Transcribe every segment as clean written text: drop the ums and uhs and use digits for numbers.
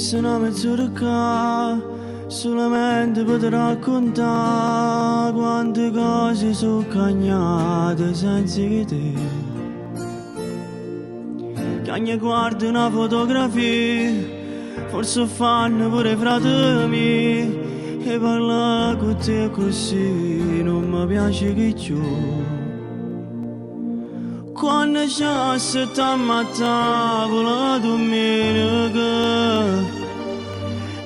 sono mezz'ora qua, solamente per raccontare quante cose sono cagnate senza che te. Che guarda una fotografia, forse fanno pure i fratelli, e parlare con te così non mi piace che ciò. Quando c'è sett'anni a tavola domenica,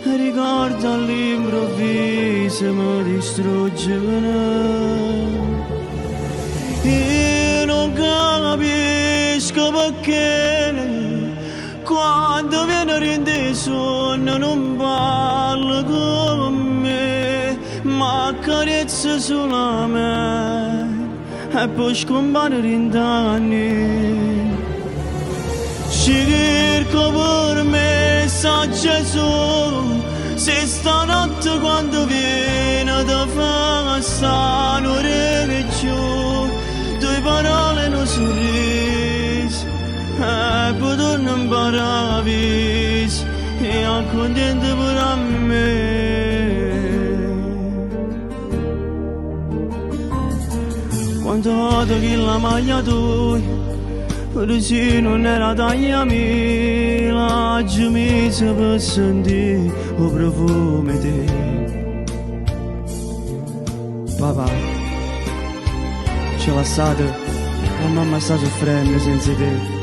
ricordo all'improvviso mi distrugge. Io non capisco perché quando viene rinde sonno non parla con me, ma accarezza solamente e poi scompare in anni. Cerco per me sa Gesù, se stanotte quando viene da festa non regio, due parole non sorriso e poi torno in paradiso e accontento per a me. Quando vedo che la maglia tua, per se non era taglia mia, la gemisa per sentire il profumo di te. Papà, c'è lasciato, la mamma sta soffrendo senza te.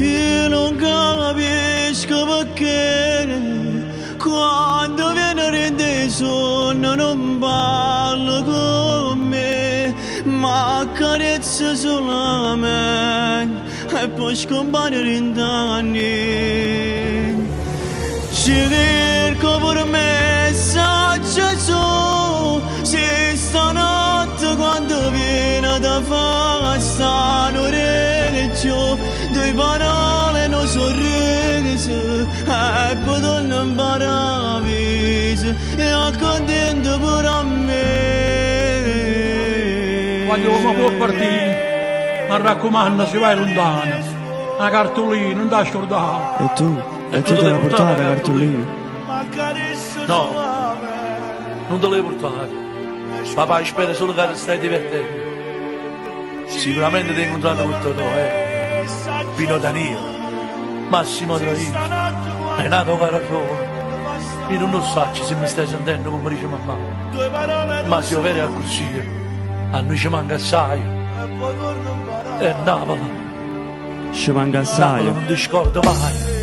Io non capisco perché quando viene rende sonno non parla con me, ma accarezza solamente e poi scompare in anni. Cerco per me sa Gesù, se stanotte quando viene da festa non regio, due parole non sorriso e poi torno in paradiso e accontento pure a me. Quando uno può partire, mi raccomando, si vai lontano, una cartolina, non da scordare. E tu? E tu te la portare la cartolina? No, non te la devi portare. Papà spera solo che stai divertendo. Sicuramente ti hai incontrato con te, Pino Danilo, Massimo Droini, Renato Carafone. Io non lo so se mi stai sentendo come dice mamma, ma se io vero è così, a noi ci manca assai. E Napoli, Ci manca assai. Napoli non ti scordo mai.